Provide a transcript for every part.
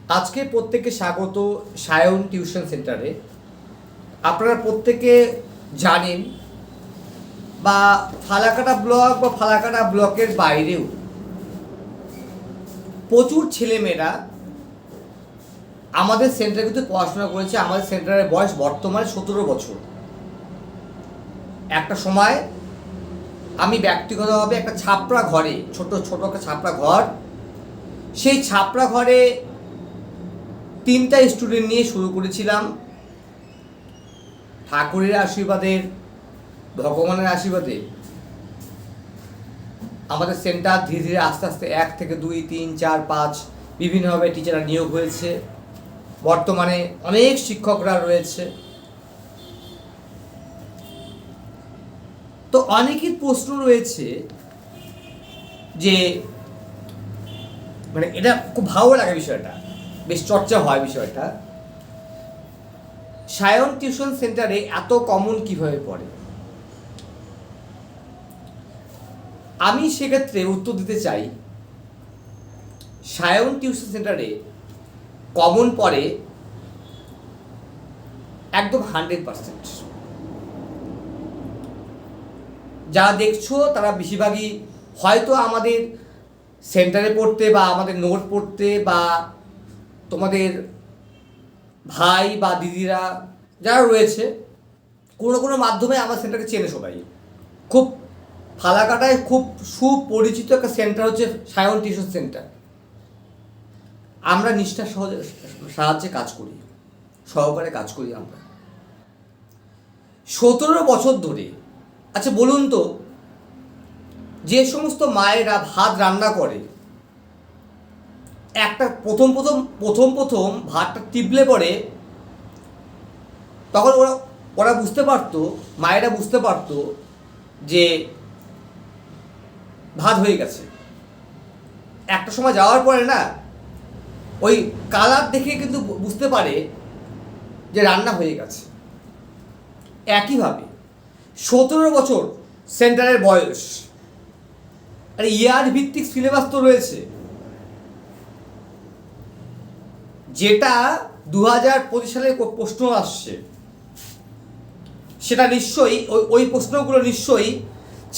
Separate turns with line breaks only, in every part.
আজকে প্রত্যেককে স্বাগত সায়ন টিউশন সেন্টারে। আপনারা প্রত্যেকে জানেন বা ফালাকাটা ব্লক বা ফালাকাটা ব্লকের বাইরেও প্রচুর ছেলেমেয়েরা আমাদের সেন্টারে কিন্তু পড়াশোনা করেছে। আমাদের সেন্টারের বয়স বর্তমানে 17 বছর। একটা সময় আমি ব্যক্তিগতভাবে একটা ছাপড়া ঘরে, ছোট একটা ছাপড়া ঘর, সেই ছাপড়া ঘরে 3টা স্টুডেন্ট নিয়ে শুরু করেছিলাম। ঠাকুরের আশীর্বাদের, ভগবানের আশীর্বাদে আমাদের সেন্টার ধীরে ধীরে আস্তে আস্তে 1 থেকে 2, 3, 4, 5 বিভিন্নভাবে টিচাররা নিয়োগ হয়েছে। বর্তমানে অনেক শিক্ষকরা রয়েছে। তো অনেকের প্রশ্ন রয়েছে যে মানে এটা খুব ভালো লাগে, বিষয়টা বেশ চর্চা হয়। বিষয়টা সায়ন টিউশন সেন্টারে এত কমন কিভাবে পড়ে? আমি সেক্ষেত্রে উত্তর দিতে চাই, সায়ন টিউশন সেন্টারে কমন পড়ে একদম 100%। যারা দেখছো তারা বেশিরভাগই হয়তো আমাদের সেন্টারে পড়তে বা আমাদের নোট পড়তে বা তোমাদের ভাই বা দিদিরা যারা রয়েছে কোনো মাধ্যমে আমার সেন্টারকে চেনে সবাই। খুব ফালাকাটায় খুব সুপরিচিত একটা সেন্টার হচ্ছে সায়ন টিউশন সেন্টার। আমরা নিষ্ঠার সাহায্যে কাজ করি, সহকারে কাজ করি আমরা 17 বছর ধরে। আচ্ছা বলুন তো, যে সমস্ত মায়েরা ভাত রান্না করে, একটা প্রথম ভাতটা টিপলে পরে তখন ওরা বুঝতে পারতো, মায়েরা বুঝতে পারতো যে ভাত হয়ে গেছে। একটা সময় যাওয়ার পরে না ওই কালার দেখে কিন্তু বুঝতে পারে যে রান্না হয়ে গেছে। একইভাবে 17 বছর সেন্টারের বয়স, আর ইয়ার ভিত্তিক সিলেবাস তো রয়েছে, যেটা 2025 সালে প্রশ্ন আসছে, সেটা নিশ্চয়ই ওই প্রশ্নগুলো নিশ্চয়ই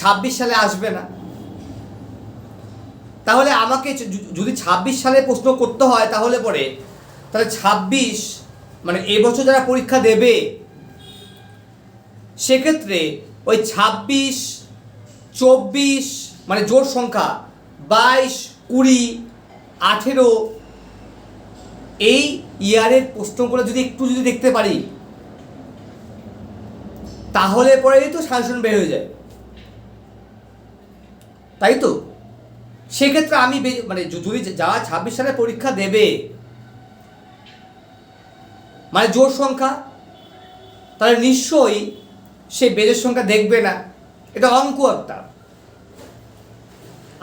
26 সালে আসবে না। তাহলে আমাকে যদি 26 সালে প্রশ্ন করতে হয় তাহলে 26 মানে এবছর যারা পরীক্ষা দেবে, সেক্ষেত্রে ওই 26, 24 মানে জোর সংখ্যা 22, 20, 18 এই ইয়ারের প্রশ্নগুলো যদি একটু দেখতে পারি তাহলে পরেই তো সাজেশন বের হয়ে যায়, তাই তো? সেক্ষেত্রে আমি মানে যদি যারা 26 সালে পরীক্ষা দেবে মানে জোর সংখ্যা, তাহলে নিশ্চয়ই সে বেজের সংখ্যা দেখবে না। এটা অঙ্ক একটা।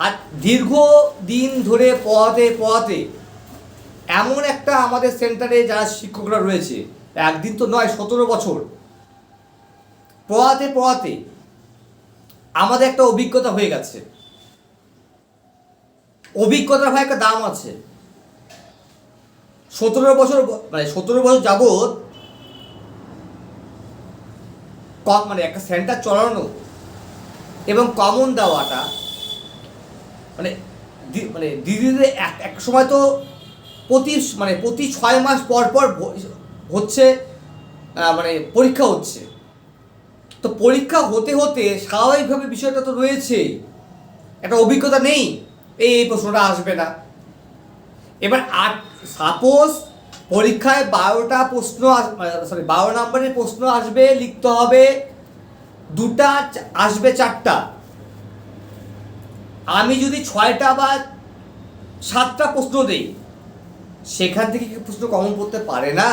আর দীর্ঘ দিন ধরে পড়াতে এমন একটা আমাদের সেন্টারে যারা শিক্ষকরা রয়েছে, একদিন তো নয়, 17 বছর পড়াতে আমাদের একটা অভিজ্ঞতা হয়ে গেছে। অভিজ্ঞতার ভাই একটা দাম আছে। 17 বছর যাবৎ মানে একটা সেন্টার চালানো এবং কমন দেওয়াটা মানে দিদিদের এক সময় তো প্রতি 6 মাস পর হচ্ছে মানে পরীক্ষা হচ্ছে। তো পরীক্ষা হতে স্বাভাবিকভাবে বিষয়টা তো রয়েছে, একটা অভিজ্ঞতা নেই, এই প্রশ্নটা আসবে না। এবার সাপোজ পরীক্ষায় 12টা প্রশ্ন 12 নম্বরের প্রশ্ন আসবে, লিখতে হবে 2টা, আসবে 4টা। আমি যদি 6টা বা 7টা প্রশ্ন দেই, সেখান থেকে কি প্রশ্ন কমন পড়তে পারে না?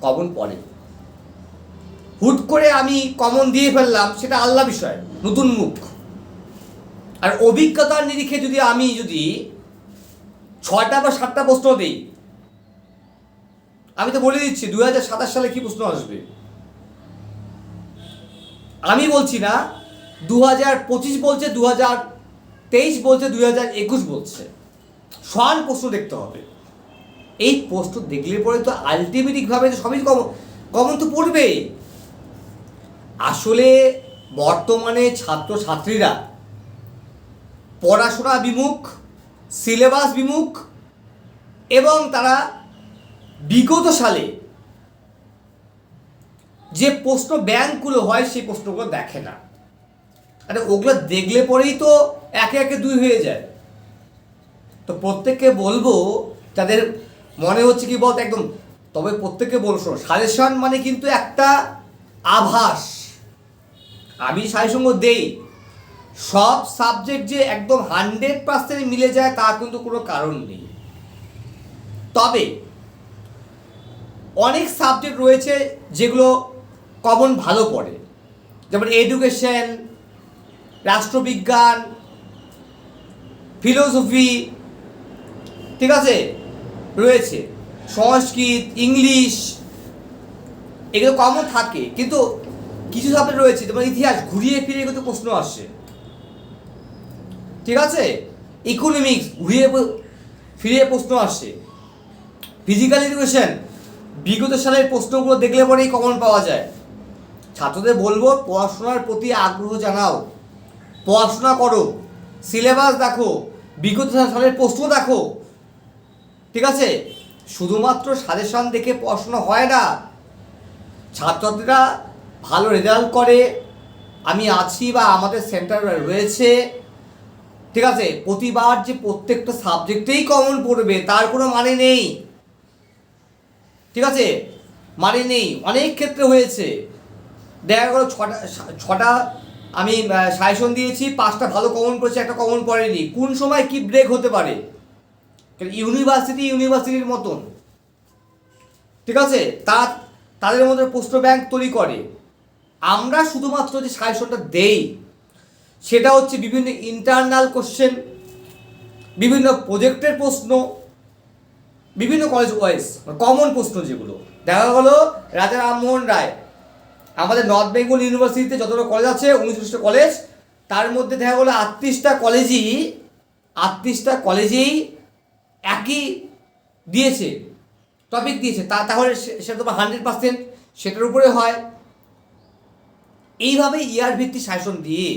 কমন পড়ে। হুট করে আমি কমন দিয়ে ফেললাম, সেটা আল্লাহ বিষয়, নতুন মুখ। আর অভিজ্ঞতার নিরিখে আমি 6টা বা 7টা প্রশ্ন দিই, আমি তো বলে দিচ্ছি 2027 সালে কি প্রশ্ন আসবে। আমি বলছি না 2025 বলছে, 2023 বলছে, 2021 বলছে, সমান প্রশ্ন দেখতে হবে। এই প্রশ্ন দেখলে পরে তো আলটিমেটিকভাবে তো সবই কমন তো পড়বেই। আসলে বর্তমানে ছাত্রছাত্রীরা পড়াশোনা বিমুখ, সিলেবাস বিমুখ, এবং তারা বিগত সালে যে প্রশ্ন ব্যাংকগুলো হয় সেই প্রশ্নগুলো দেখে না। আরে ওগুলো দেখলে পরেই তো একে একে 2 হয়ে যায়। তো প্রত্যেককে বলবো, তাদের মনে হচ্ছে কি বলতো একদম, তবে প্রত্যেককে বলছো সাজেশন মানে কিন্তু একটা আভাস। আমি সাজেশন দেই, সব সাবজেক্ট যে একদম 100% মিলে যায় তা কিন্তু কোনো কারণ নেই। তবে অনেক সাবজেক্ট রয়েছে যেগুলো কমন ভালো পড়ে, যেমন এডুকেশন, রাষ্ট্রবিজ্ঞান, ফিলোসফি, ঠিক আছে, রয়েছে সংস্কৃত, ইংলিশ, এগুলো কমন থাকে। কিন্তু কিছু সাবজেক্ট রয়েছে যেমন ইতিহাস, ঘুরিয়ে ফিরিয়ে কিন্তু প্রশ্ন আসে, ঠিক আছে, ইকোনমিক্স ঘুরিয়ে ফিরিয়ে প্রশ্ন আসে, ফিজিক্যাল এডুকেশন বিগত সালের প্রশ্নগুলো দেখলে পরেই কমন পাওয়া যায়। ছাত্রদের বলবো পড়াশোনার প্রতি আগ্রহ জানাও, পড়াশোনা করো, সিলেবাস দেখো, বিগত সালের প্রশ্ন দেখো, ঠিক আছে। শুধুমাত্র সাজেশন দেখে পড়াশোনা হয় না। ছাত্রছাত্রীরা ভালো রেজাল্ট করে, আমি আছি বা আমাদের সেন্টার রয়েছে, ঠিক আছে, প্রতিবার যে প্রত্যেকটা সাবজেক্টেই কমন পড়বে তার কোনো মানে নেই, ঠিক আছে, মানে নেই। অনেক ক্ষেত্রে হয়েছে, দেখা গেলো ছটা আমি সাজেশন দিয়েছি, 5টা ভালো কমন পড়েছে, একটা কমন পড়েনি। কোন সময় কি ব্রেক হতে পারে, ইউনিভার্সিটির মতন, ঠিক আছে, তাদের মধ্যে প্রশ্ন ব্যাংক তৈরি করে। আমরা শুধুমাত্র যে সাজেশনটা দেই সেটা হচ্ছে বিভিন্ন ইন্টারনাল কোশ্চেন, বিভিন্ন প্রজেক্টের প্রশ্ন, বিভিন্ন কলেজ ওয়াইজ কমন প্রশ্ন, যেগুলো দেখা গেলো রাজা রামমোহন রায়, আমাদের নর্থ বেঙ্গল ইউনিভার্সিটিতে যতটা কলেজ আছে 29টা কলেজ, তার মধ্যে দেখা গেলো 38টা কলেজেই একই দিয়েছে, টপিক দিয়েছে, তাহলে সেটা তোমার 100% সেটার উপরে হয়। এইভাবে ইয়ার ভিত্তিক সাজেশন দিয়ে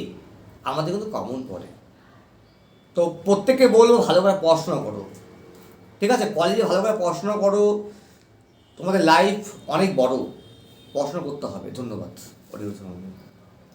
আমাদের কিন্তু কমন পড়ে। তো প্রত্যেককে বলবো ভালো করে পড়াশোনা করো, ঠিক আছে, কলেজে ভালো করে পড়াশোনা করো, তোমাদের লাইফ অনেক বড়, পড়াশোনা করতে হবে। ধন্যবাদ।